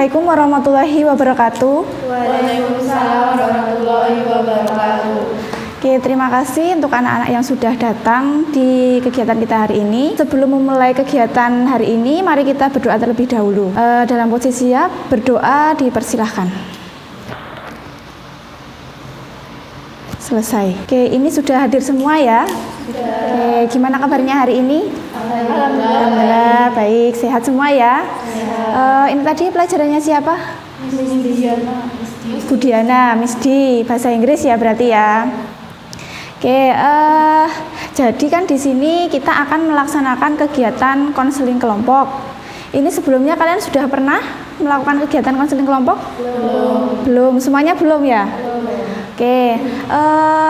Assalamualaikum warahmatullahi wabarakatuh. Waalaikumsalam warahmatullahi wabarakatuh. Oke, terima kasih untuk anak-anak yang sudah datang di kegiatan kita hari ini. Sebelum memulai kegiatan hari ini, mari kita berdoa terlebih dahulu. Dalam posisi siap, berdoa dipersilahkan. Selesai. Oke, ini sudah hadir semua ya? Sudah. Oke, gimana kabarnya hari ini? Alhamdulillah, baik. Sehat semua ya? Ini tadi pelajarannya siapa? Budiana, Miss D, bahasa Inggris ya berarti ya. Oke, jadi kan di sini kita akan melaksanakan kegiatan konseling kelompok. Ini sebelumnya kalian sudah pernah melakukan kegiatan konseling kelompok? Belum, semuanya belum ya? Oke,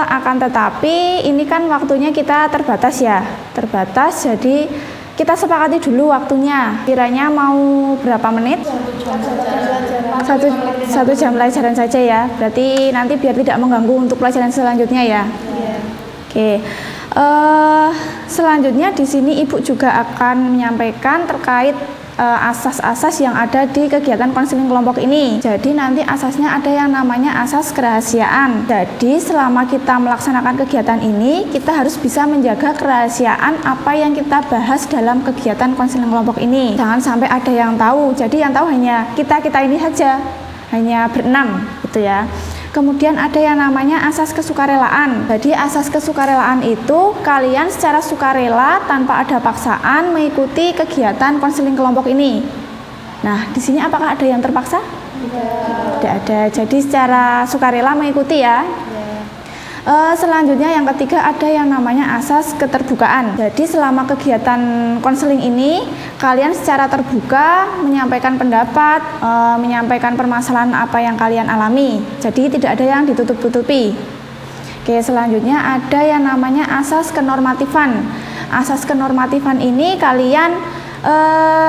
akan tetapi ini kan waktunya kita terbatas ya, terbatas. Jadi kita sepakati dulu waktunya. Kiranya mau berapa menit? Satu jam pelajaran saja ya. Berarti nanti biar tidak mengganggu untuk pelajaran selanjutnya ya. Oke, selanjutnya di sini Ibu juga akan menyampaikan terkait asas-asas yang ada di kegiatan konseling kelompok ini. Jadi nanti asasnya ada yang namanya asas kerahasiaan. Jadi selama kita melaksanakan kegiatan ini, kita harus bisa menjaga kerahasiaan apa yang kita bahas dalam kegiatan konseling kelompok ini. Jangan sampai ada yang tahu. Jadi yang tahu hanya kita ini saja, hanya berenam gitu ya. Kemudian ada yang namanya asas kesukarelaan. Jadi asas kesukarelaan itu kalian secara sukarela tanpa ada paksaan mengikuti kegiatan konseling kelompok ini. Nah, di sini apakah ada yang terpaksa? Tidak ada. Jadi secara sukarela mengikuti ya. Selanjutnya yang ketiga ada yang namanya asas keterbukaan. Jadi selama kegiatan konseling ini kalian secara terbuka menyampaikan pendapat, menyampaikan permasalahan apa yang kalian alami. Jadi tidak ada yang ditutup-tutupi. Oke, selanjutnya ada yang namanya asas kenormatifan. Asas kenormatifan ini kalian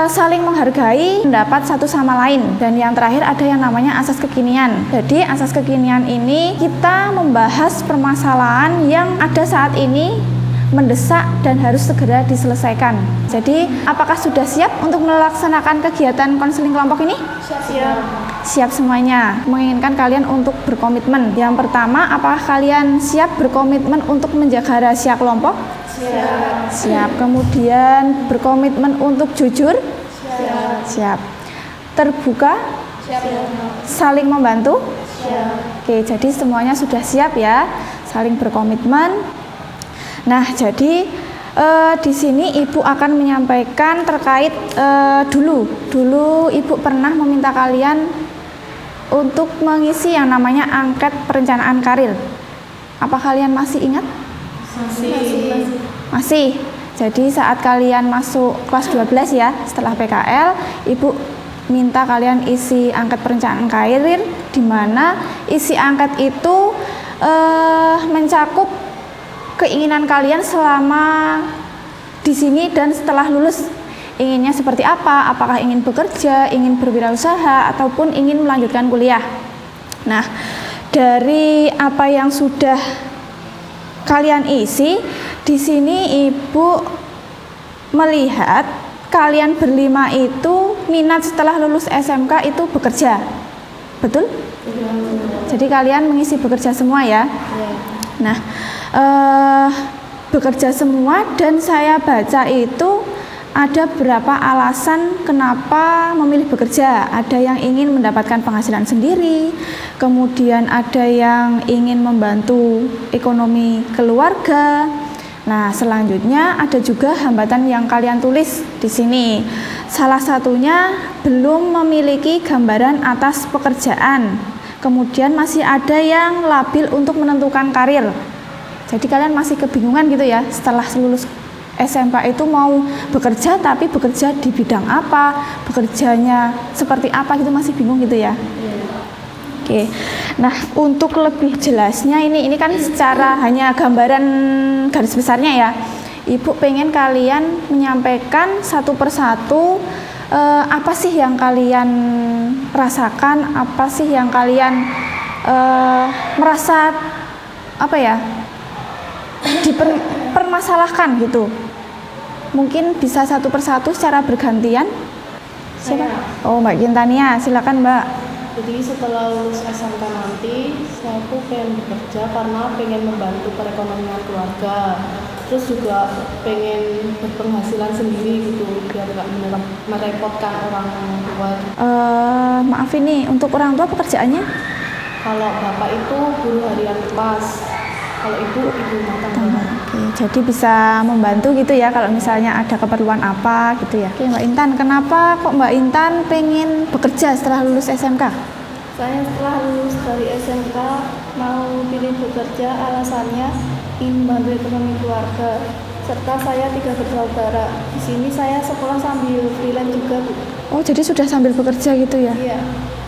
saling menghargai pendapat satu sama lain. Dan yang terakhir ada yang namanya asas kekinian. Jadi asas kekinian ini kita membahas permasalahan yang ada saat ini mendesak dan harus segera diselesaikan. Jadi apakah sudah siap untuk melaksanakan kegiatan konseling kelompok ini? Siap. Siap semuanya. Menginginkan kalian untuk berkomitmen. Yang pertama, apakah kalian siap berkomitmen untuk menjaga rahasia kelompok? Siap. Siap. Kemudian berkomitmen untuk jujur? Siap. Siap. Terbuka? Siap. Saling membantu? Siap. Oke, jadi semuanya sudah siap ya, saling berkomitmen. Nah, jadi di sini Ibu akan menyampaikan terkait dulu Ibu pernah meminta kalian untuk mengisi yang namanya angket perencanaan karir. Apa kalian masih ingat? Masih. Jadi saat kalian masuk kelas 12 ya, setelah PKL, Ibu minta kalian isi angket perencanaan karir, di mana isi angket itu mencakup keinginan kalian selama di sini dan setelah lulus. Inginnya seperti apa? Apakah ingin bekerja, ingin berwirausaha, ataupun ingin melanjutkan kuliah? Nah, dari apa yang sudah kalian isi, di sini Ibu melihat kalian berlima itu minat setelah lulus SMK itu bekerja. Betul? Jadi kalian mengisi bekerja semua ya? Nah, bekerja semua, dan saya baca itu ada beberapa alasan kenapa memilih bekerja. Ada yang ingin mendapatkan penghasilan sendiri, kemudian ada yang ingin membantu ekonomi keluarga. Nah, selanjutnya ada juga hambatan yang kalian tulis di sini. Salah satunya belum memiliki gambaran atas pekerjaan. Kemudian masih ada yang labil untuk menentukan karir. Jadi kalian masih kebingungan gitu ya, setelah lulus SMK itu mau bekerja, tapi bekerja di bidang apa, bekerjanya seperti apa gitu, masih bingung gitu ya. Oke. Nah, untuk lebih jelasnya ini kan secara hanya gambaran garis besarnya ya. Ibu pengen kalian menyampaikan satu persatu apa sih yang kalian rasakan, apa sih yang kalian merasa apa ya, dipermasalahkan gitu. Mungkin bisa satu persatu secara bergantian. Siapa? Saya. Oh, Mbak Gintania, silakan Mbak. Jadi setelah lulus SMK nanti, saya tuh pengen bekerja karena pengen membantu perekonomian keluarga. Terus juga pengen berpenghasilan sendiri gitu, biar nggak merepotkan orang tua. Maaf ini, untuk orang tua pekerjaannya? Kalau bapak itu guru harian pas, kalau ibu rumah tangga. Oke, jadi bisa membantu gitu ya kalau misalnya ada keperluan apa gitu ya. Oke, Mbak Intan, kenapa kok Mbak Intan pengen bekerja setelah lulus SMK? Saya setelah lulus dari SMK mau pilih bekerja, alasannya ingin membantu ekonomi keluarga. Serta saya 3 bersaudara. Di sini saya sekolah sambil freelance juga, Bu. Oh, jadi sudah sambil bekerja gitu ya? Iya.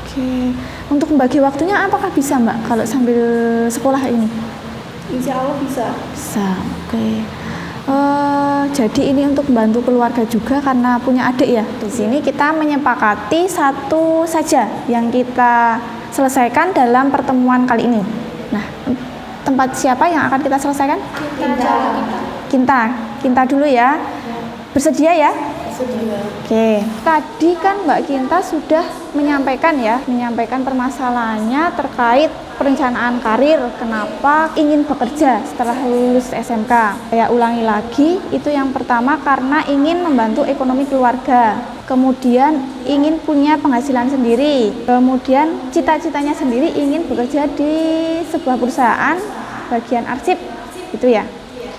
Oke, untuk membagi waktunya apakah bisa Mbak kalau sambil sekolah ini? Insya Allah bisa. Bisa, oke. Jadi ini untuk membantu keluarga juga karena punya adik ya. Di sini kita menyepakati satu saja yang kita selesaikan dalam pertemuan kali ini. Nah, tempat siapa yang akan kita selesaikan? Kinta dulu ya. Bersedia ya? Sedia. Oke, tadi kan Mbak Kinta sudah menyampaikan permasalahannya terkait perencanaan karir, kenapa ingin bekerja setelah lulus SMK. Saya ulangi lagi, itu yang pertama karena ingin membantu ekonomi keluarga, kemudian ingin punya penghasilan sendiri, kemudian cita-citanya sendiri ingin bekerja di sebuah perusahaan bagian arsip, gitu ya.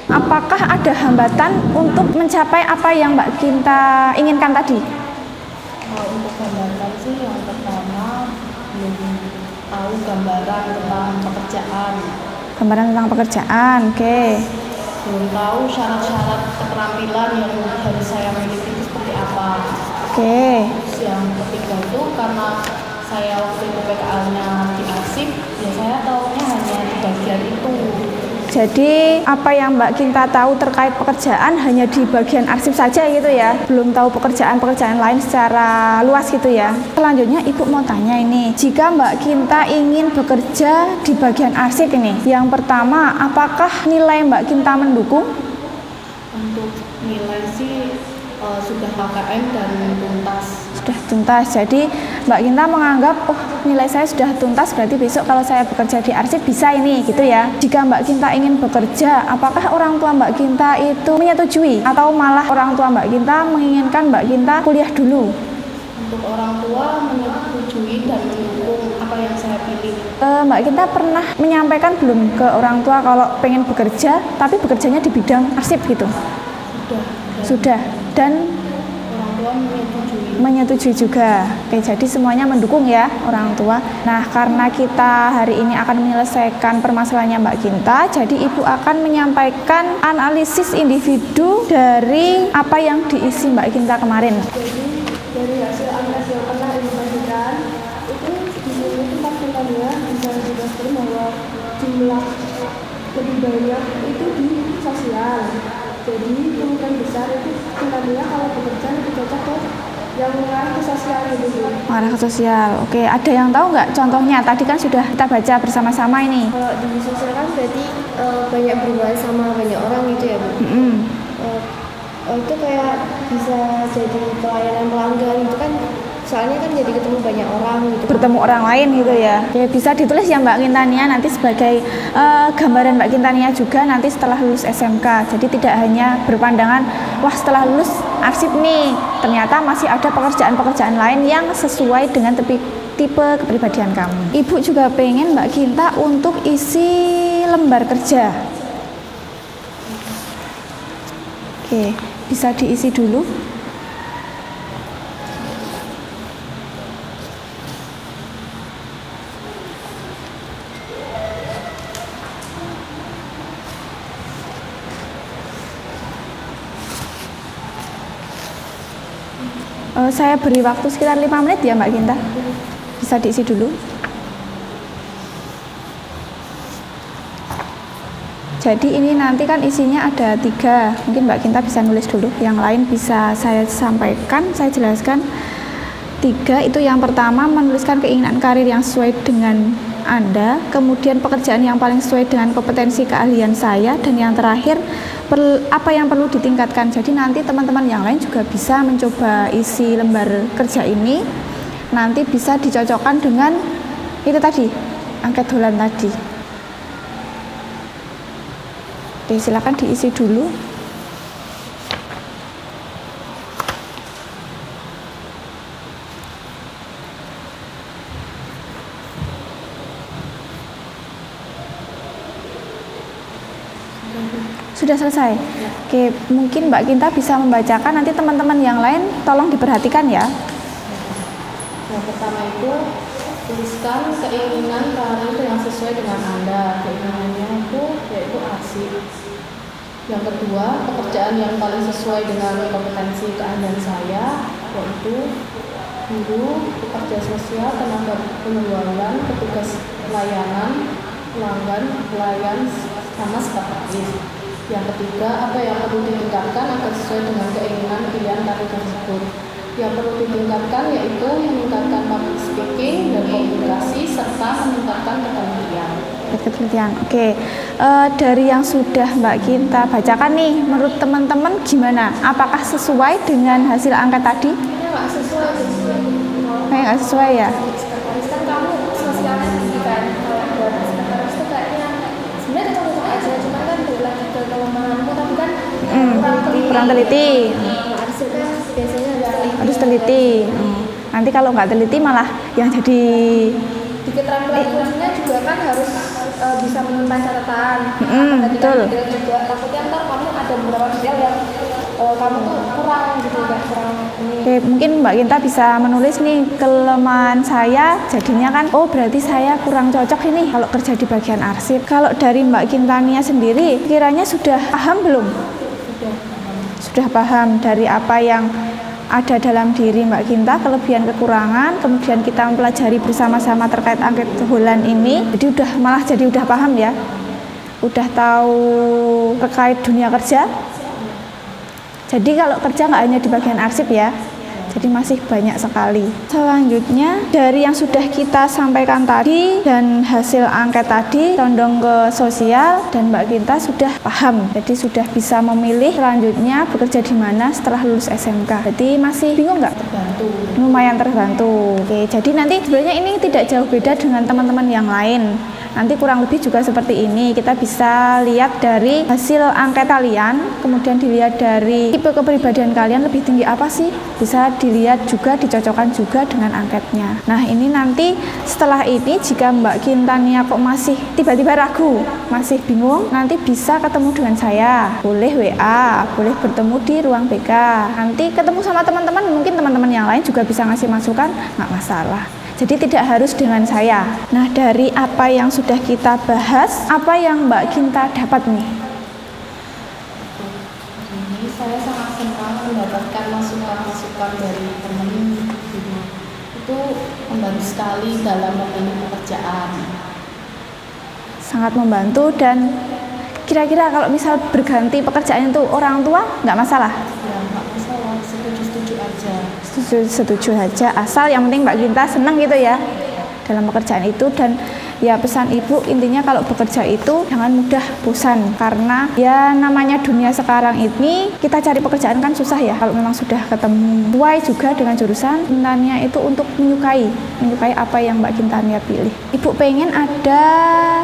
Apakah ada hambatan untuk mencapai apa yang Mbak Kinta inginkan tadi? Kalau untuk hambatan sih yang pertama belum tahu gambaran tentang pekerjaan. Gambaran tentang pekerjaan, oke. Belum tahu syarat-syarat keterampilan yang harus saya miliki itu seperti apa. Oke. Terus yang ketiga itu karena saya waktu itu PKL-nya di arsip, ya saya tahunya hanya di bagian itu. Jadi apa yang Mbak Kinta tahu terkait pekerjaan hanya di bagian arsip saja gitu ya, belum tahu pekerjaan-pekerjaan lain secara luas gitu ya. Selanjutnya Ibu mau tanya ini, jika Mbak Kinta ingin bekerja di bagian arsip ini, yang pertama apakah nilai Mbak Kinta mendukung? Untuk nilai sih sudah KKM dan tuntas. Sudah tuntas, jadi Mbak Kinta menganggap oh nilai saya sudah tuntas berarti besok kalau saya bekerja di arsip bisa ini gitu ya. Jika Mbak Kinta ingin bekerja, apakah orang tua Mbak Kinta itu menyetujui atau malah orang tua Mbak Kinta menginginkan Mbak Kinta kuliah dulu? Untuk orang tua menyetujui dan mendukung apa yang saya pilih. Mbak Kinta pernah menyampaikan belum ke orang tua kalau pengen bekerja tapi bekerjanya di bidang arsip gitu? Sudah. Dan orang tua menyetujui juga. Oke, jadi semuanya mendukung ya orang tua. Nah, karena kita hari ini akan menyelesaikan permasalahannya Mbak Kinta, jadi Ibu akan menyampaikan analisis individu dari apa yang diisi Mbak Kinta kemarin. Jadi dari hasil analisis yang pernah Ibu bagikan, itu di sini tempat tinggalnya bisa dijelaskan bahwa jumlah lebih banyak itu di sosial. Jadi kemungkinan besar itu tinggalnya kalau bekerja lebih cocok ke yang mengarah ke sosial gitu. Mengarah ke sosial. Oke, ada yang tahu nggak contohnya? Tadi kan sudah kita baca bersama-sama ini. Kalau di sosial kan berarti banyak berhubungan sama banyak orang gitu ya Bu. Itu kayak bisa jadi pelayanan pelanggan itu kan, soalnya kan jadi ketemu banyak orang gitu. Bertemu orang lain gitu ya. Oke, bisa ditulis ya Mbak Kintania nanti sebagai gambaran Mbak Kintania juga nanti setelah lulus SMK. Jadi tidak hanya berpandangan wah setelah lulus arsip nih, ternyata masih ada pekerjaan-pekerjaan lain yang sesuai dengan tipe kepribadian kamu. Ibu juga pengen Mbak Kinta untuk isi lembar kerja. Oke, bisa diisi dulu. Saya beri waktu sekitar 5 menit ya Mbak Kinta. Bisa diisi dulu. Jadi ini nanti kan isinya ada 3. Mungkin Mbak Kinta bisa nulis dulu. Yang lain bisa saya sampaikan, saya jelaskan. 3 itu yang pertama menuliskan keinginan karir yang sesuai dengan Anda, kemudian pekerjaan yang paling sesuai dengan kompetensi keahlian saya, dan yang terakhir apa yang perlu ditingkatkan. Jadi nanti teman-teman yang lain juga bisa mencoba isi lembar kerja ini, nanti bisa dicocokkan dengan itu tadi, angket Holland tadi. Oke, silakan diisi dulu. Sudah selesai? Oke, mungkin Mbak Kinta bisa membacakan, nanti teman-teman yang lain tolong diperhatikan ya. Yang pertama itu, tuliskan keinginan karir yang sesuai dengan Anda. Keinginannya itu yaitu arsip. Yang kedua, pekerjaan yang paling sesuai dengan kompetensi keahlian saya, yaitu guru, pekerja sosial, tenaga pengeluaran, petugas pelayanan, pelanggan, pelayan, sama sekretaris. Yang ketiga, apa yang perlu ditingkatkan agar sesuai dengan keinginan pilihan karir tersebut. Yang perlu ditingkatkan yaitu meningkatkan public speaking dan komunikasi serta meningkatkan ketelitian. Oke, dari yang sudah Mbak Kinta bacakan nih, menurut teman-teman gimana? Apakah sesuai dengan hasil angket tadi? Kayaknya nggak sesuai. Kayak nggak sesuai ya? Sekretaris kan kamu sosialnya tinggi kan, kalau buat sekretaris itu kayaknya sebenarnya cocok aja, cuma kan lagi ke kelemahanmu, tapi kan Kurang teliti. arsip kan biasanya Harus teliti. Nanti kalau nggak teliti malah yang jadi di keterampilan juga kan harus bisa menyimpan catatan. betul. Juga takutnya ntar kamu ada beberapa detail yang kamu tuh kurang gitu, nggak kurang ini. Oke, mungkin Mbak Kinta bisa menulis nih, kelemahan saya jadinya kan, oh berarti saya kurang cocok ini kalau kerja di bagian arsip. Kalau dari Mbak Kintania sendiri, kiranya sudah paham belum? Sudah paham dari apa yang ada dalam diri Mbak Kinta, kelebihan kekurangan, kemudian kita mempelajari bersama-sama terkait angket Holland ini. Jadi udah paham ya, udah tahu terkait dunia kerja. Jadi kalau kerja nggak hanya di bagian arsip ya, jadi masih banyak sekali. Selanjutnya dari yang sudah kita sampaikan tadi dan hasil angket tadi, condong ke sosial, dan Mbak Kinta sudah paham. Jadi sudah bisa memilih selanjutnya bekerja di mana setelah lulus SMK. Jadi masih bingung nggak? Terbantu. Lumayan terbantu. Oke, jadi nanti sebenarnya ini tidak jauh beda dengan teman-teman yang lain. Nanti kurang lebih juga seperti ini. Kita bisa lihat dari hasil angket kalian, kemudian dilihat dari tipe kepribadian kalian lebih tinggi apa sih. Bisa dilihat juga, dicocokkan juga dengan angketnya. Nah, ini nanti setelah ini jika Mbak Kintania kok masih tiba-tiba ragu, masih bingung, nanti bisa ketemu dengan saya. Boleh WA, boleh bertemu di ruang BK. Nanti ketemu sama teman-teman, mungkin teman-teman yang lain juga bisa ngasih masukan, nggak masalah. Jadi tidak harus dengan saya. Nah, dari apa yang sudah kita bahas, apa yang Mbak Kinta dapat nih? Ini saya sangat senang mendapatkan masukan-masukan dari teman guru. Itu membantu sekali dalam memilih pekerjaan. Sangat membantu. Dan kira-kira kalau misal berganti pekerjaan itu orang tua nggak masalah? Ya, nggak masalah, setuju-setuju aja. Setuju saja, asal yang penting Mbak Kinta senang gitu ya dalam pekerjaan itu. Dan ya pesan ibu intinya kalau bekerja itu jangan mudah bosan, karena ya namanya dunia sekarang ini kita cari pekerjaan kan susah ya. Kalau memang sudah ketemu sesuai juga dengan jurusan, intinya itu untuk menyukai apa yang Mbak Kintania pilih. Ibu pengen ada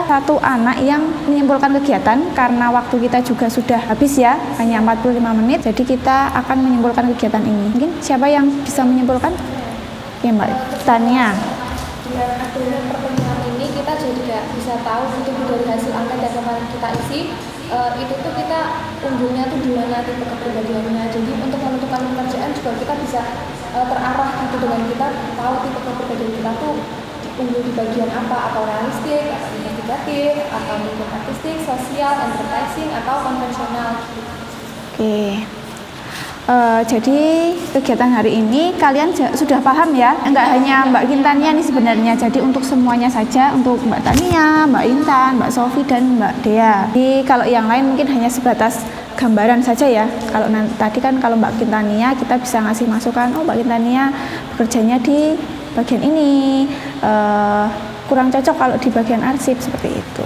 satu anak yang menyimpulkan kegiatan, karena waktu kita juga sudah habis ya, hanya 45 menit, jadi kita akan menyimpulkan kegiatan ini. Mungkin siapa yang bisa menyimpulkan? Ya Mbak Tania. Dengan adanya pertemuan ini kita jadi kayak bisa tahu gitu dari hasil angket yang kemarin kita isi, itu tuh kita unggulnya tuh di mana tipe kepribadiannya. Jadi untuk menentukan pekerjaan juga kita bisa terarah gitu dengan kita tahu tipe kepribadian kita tuh unggul di bagian apa, atau realistik, atau investigatif, atau mungkin artistik, sosial, advertising, atau konvensional. Oke. Jadi kegiatan hari ini kalian sudah paham ya? Enggak hanya Mbak Kintania nih sebenarnya, jadi untuk semuanya saja, untuk Mbak Tania, Mbak Intan, Mbak Sofi, dan Mbak Dea. Jadi kalau yang lain mungkin hanya sebatas gambaran saja ya. Kalau tadi kan kalau Mbak Kintania kita bisa ngasih masukan, oh Mbak Kintania bekerjanya di bagian ini, kurang cocok kalau di bagian arsip seperti itu.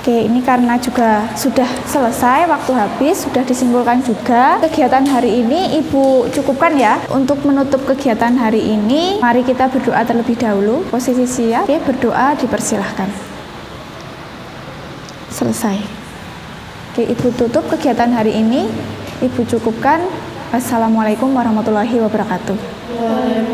Oke, ini karena juga sudah selesai, waktu habis, sudah disimpulkan juga kegiatan hari ini. Ibu cukupkan ya. Untuk menutup kegiatan hari ini, mari kita berdoa terlebih dahulu. Posisi siap. Oke, berdoa dipersilahkan. Selesai. Oke, Ibu tutup kegiatan hari ini. Ibu cukupkan. Wassalamualaikum warahmatullahi wabarakatuh.